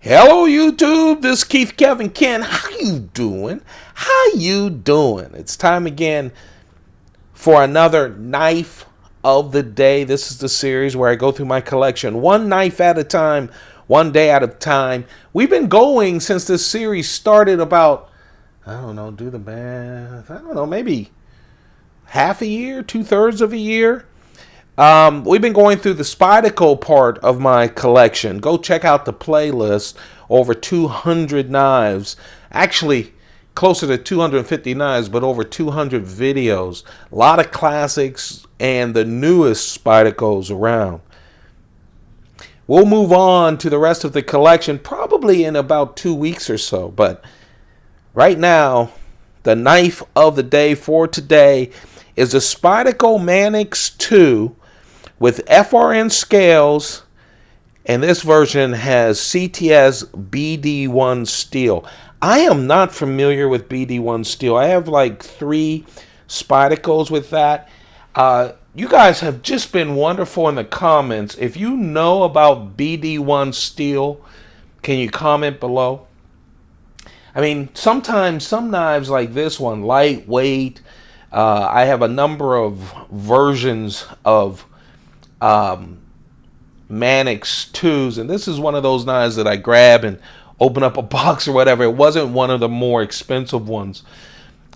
Hello YouTube, this is Keith Kevin Ken. How you doing? How you doing? It's time again for another knife of the day. This is the series where I go through my collection one knife at a time, one day at a time. We've been going since this series started about, I don't know, do the math, I don't know, maybe half a year, 2/3 of a year. We've been going through the Spyderco part of my collection. Go check out the playlist. Over 200 knives. Actually, closer to 250 knives, but over 200 videos. A lot of classics and the newest Spydercos around. We'll move on to the rest of the collection probably in about 2 weeks or so. But right now, the knife of the day for today is the Spyderco Manix 2 with FRN scales, and this version has CTS-BD1 steel. I am not familiar with BD1 steel. I have like 3 Spydercos with that. You guys have just been wonderful in the comments. If you know about BD1 steel, can you comment below? I mean, sometimes some knives like this one, lightweight. I have a number of versions of Manix 2s, and this is one of those knives that I grab and open up a box or whatever. It wasn't one of the more expensive ones,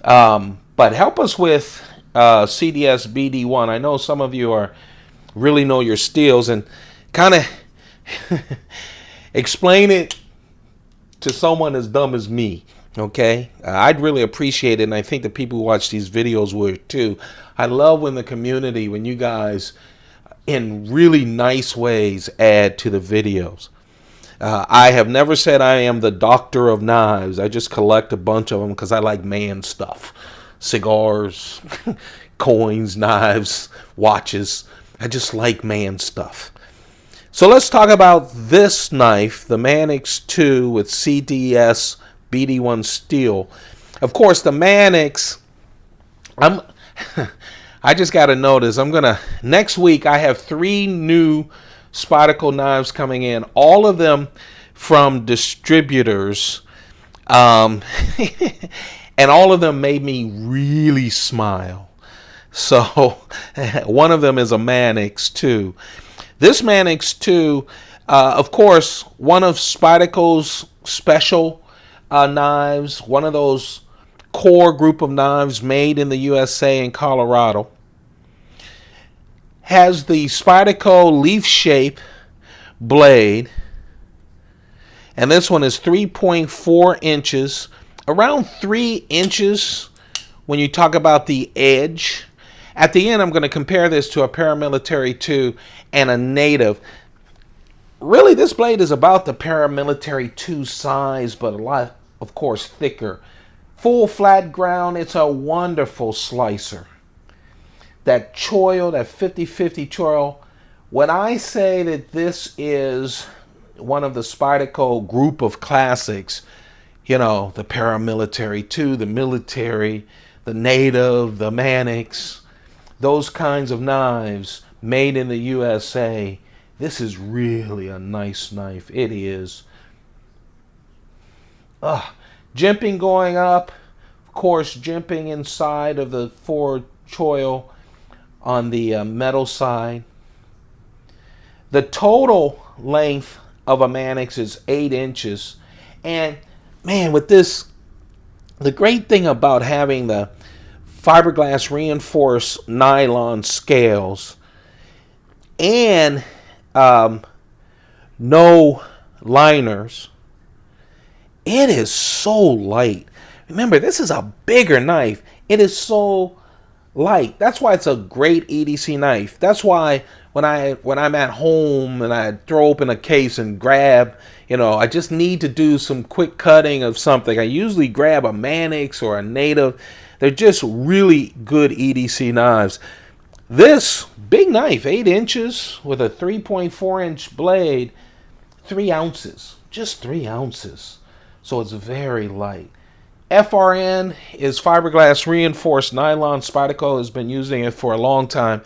but help us with CTS-BD1. I know some of you really know your steels, and kind of explain it to someone as dumb as me. Okay, I'd really appreciate it, and I think the people who watch these videos would too. I love when the community, when you guys in really nice ways add to the videos. I have never said I am the doctor of knives. I just collect a bunch of them because I like man stuff. Cigars, coins, knives, watches. I just like man stuff. So let's talk about this knife, the Manix 2 with CTS-BD1 steel. Of course, the Manix, I just got to notice, next week I have 3 new Spyderco knives coming in, all of them from distributors, and all of them made me really smile. So one of them is a Manix 2. This Manix 2, of course, one of Spyderco's special knives, one of those core group of knives made in the USA in Colorado. Has the Spyderco leaf shape blade, and this one is 3.4 inches, around 3 inches when you talk about the edge. At the end, I'm going to compare this to a paramilitary 2 and a native. Really, this blade is about the paramilitary 2 size, but a lot, of course, thicker. Full flat ground. It's a wonderful slicer. That choil, that 50-50 choil. When I say that this is one of the Spyderco group of classics, you know, the paramilitary 2, the military, the native, the Manix, those kinds of knives made in the USA, this is really a nice knife. It is. Jimping going up, of course, jimping inside of the forward choil on the metal side. The total length of a Manix is 8 inches. And man, with this, the great thing about having the fiberglass reinforced nylon scales and no liners, it is so light. Remember, this is a bigger knife. It is so light. That's why it's a great EDC knife. That's why when I'm at home and I throw open a case and grab, you know, I just need to do some quick cutting of something, I usually grab a Manix or a native. They're just really good EDC knives. This big knife, 8 inches with a 3.4 inch blade, 3 ounces, just 3 ounces. So it's very light. FRN is fiberglass reinforced nylon. Spyderco has been using it for a long time.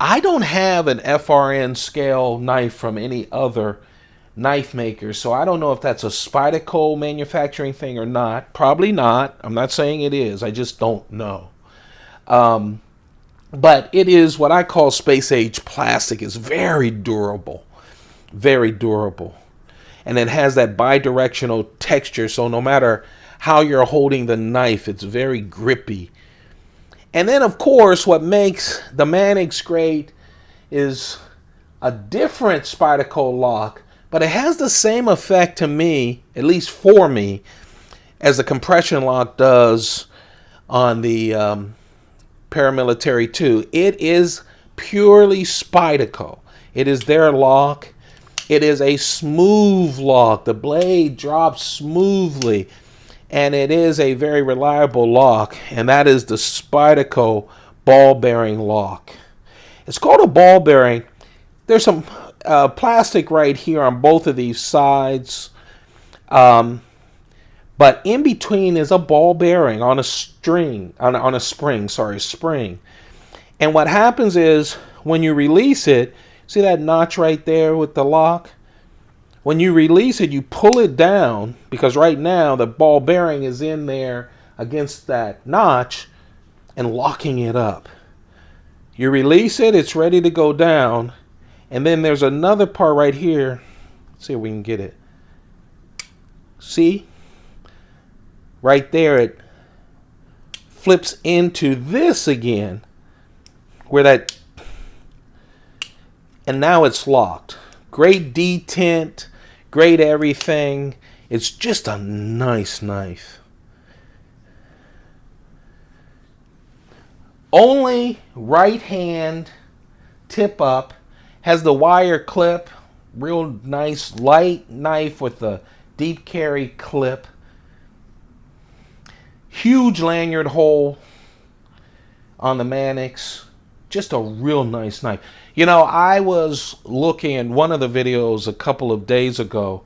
I don't have an FRN scale knife from any other knife makers. So I don't know if that's a Spyderco manufacturing thing or not. Probably not. I'm not saying it is. I just don't know. But it is what I call space age plastic. It's very durable. Very durable. And it has that bidirectional texture. So no matter how you're holding the knife, it's very grippy. And then, of course, what makes the Manix great is a different Spyderco lock, but it has the same effect to me, at least for me, as the compression lock does on the Paramilitary 2. It is purely Spyderco. It is their lock. It is a smooth lock. The blade drops smoothly, and it is a very reliable lock, and that is the Spyderco ball bearing lock. It's called a ball bearing. There's some plastic right here on both of these sides, but in between is a ball bearing on a spring. And what happens is when you release it, see that notch right there with the lock? When you release it, you pull it down, because right now the ball bearing is in there against that notch and locking it up. You release it, it's ready to go down, and then there's another part right here. Let's see if we can get it. See? Right there, it flips into this again, where that, and now it's locked. Great detent, great everything. It's just a nice knife. Only right hand tip up, has the wire clip, real nice light knife with the deep carry clip. Huge lanyard hole on the Manix. Just a real nice knife. You know, I was looking at one of the videos a couple of days ago.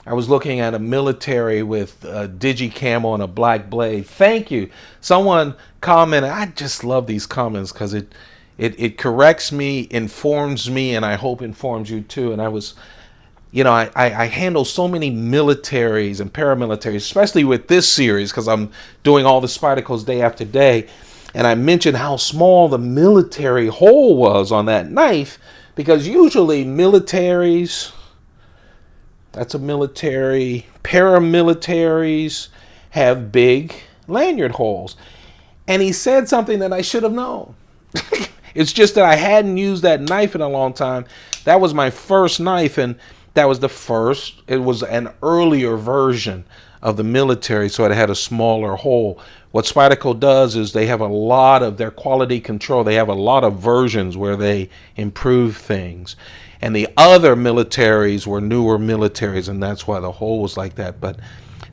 I was looking at a military with a digi-camo and a black blade. Thank you. Someone commented. I just love these comments because it corrects me, informs me, and I hope informs you too. And I was, you know, I handle so many militaries and paramilitaries, especially with this series because I'm doing all the Spydercos day after day. And I mentioned how small the military hole was on that knife, because usually militaries, that's a military, paramilitaries have big lanyard holes. And he said something that I should have known. It's just that I hadn't used that knife in a long time. That was my first knife, and that was the first. It was an earlier version of the military, so it had a smaller hole. What Spyderco does is they have a lot of their quality control. They have a lot of versions where they improve things. And the other militaries were newer militaries, and that's why the hole was like that. But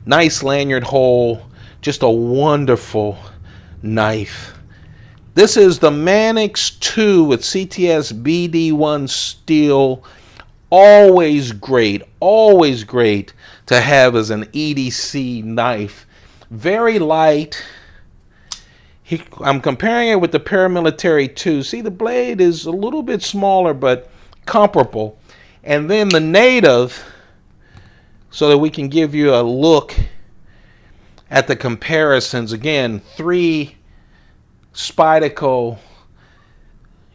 nice lanyard hole, just a wonderful knife. This is the Manix 2 with CTS-BD1 steel. Always great to have as an EDC knife. Very light. I'm comparing it with the Paramilitary 2. See, the blade is a little bit smaller, but comparable. And then the Native, so that we can give you a look at the comparisons. Again, 3 Spyderco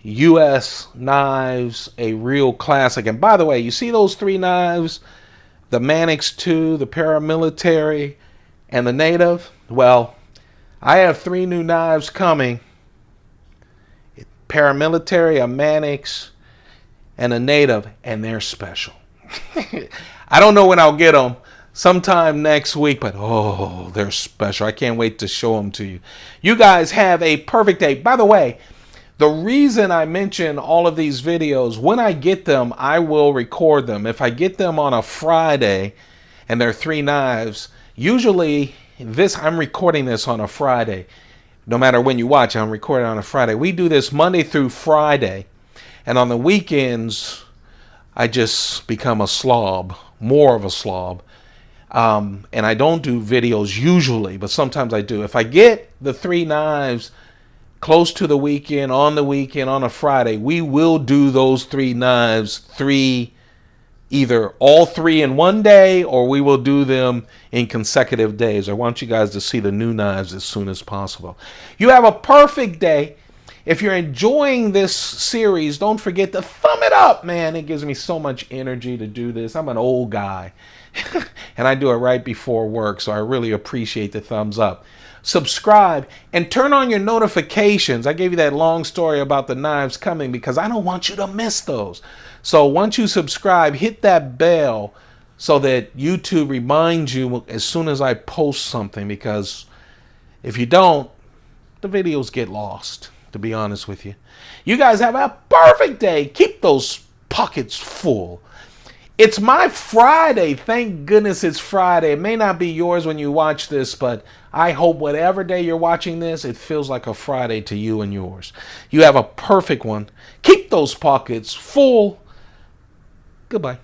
U.S. knives, a real classic. And by the way, you see those 3 knives? The Manix 2, the Paramilitary, and the Native? Well, I have 3 new knives coming. Paramilitary, a Manix, and a Native, and they're special. I don't know when I'll get them. Sometime next week, but oh, they're special. I can't wait to show them to you. You guys have a perfect day. By the way, the reason I mention all of these videos, when I get them, I will record them. If I get them on a Friday, and there are 3 knives, usually I'm recording this on a Friday. No matter when you watch, I'm recording on a Friday. We do this Monday through Friday, and on the weekends, I just become a slob, more of a slob. And I don't do videos usually, but sometimes I do. If I get the 3 knives close to the weekend, on a Friday, we will do those 3 knives 3 either all three in one day, or we will do them in consecutive days. I want you guys to see the new knives as soon as possible. You have a perfect day. If you're enjoying this series, don't forget to thumb it up, man. It gives me so much energy to do this. I'm an old guy, and I do it right before work, so I really appreciate the thumbs up. Subscribe and turn on your notifications. I gave you that long story about the knives coming because I don't want you to miss those. So once you subscribe, hit that bell so that YouTube reminds you as soon as I post something, because if you don't, the videos get lost, to be honest with you. You guys have a perfect day. Keep those pockets full. It's my Friday. Thank goodness it's Friday. It may not be yours when you watch this, but I hope whatever day you're watching this, it feels like a Friday to you and yours. You have a perfect one. Keep those pockets full. Goodbye.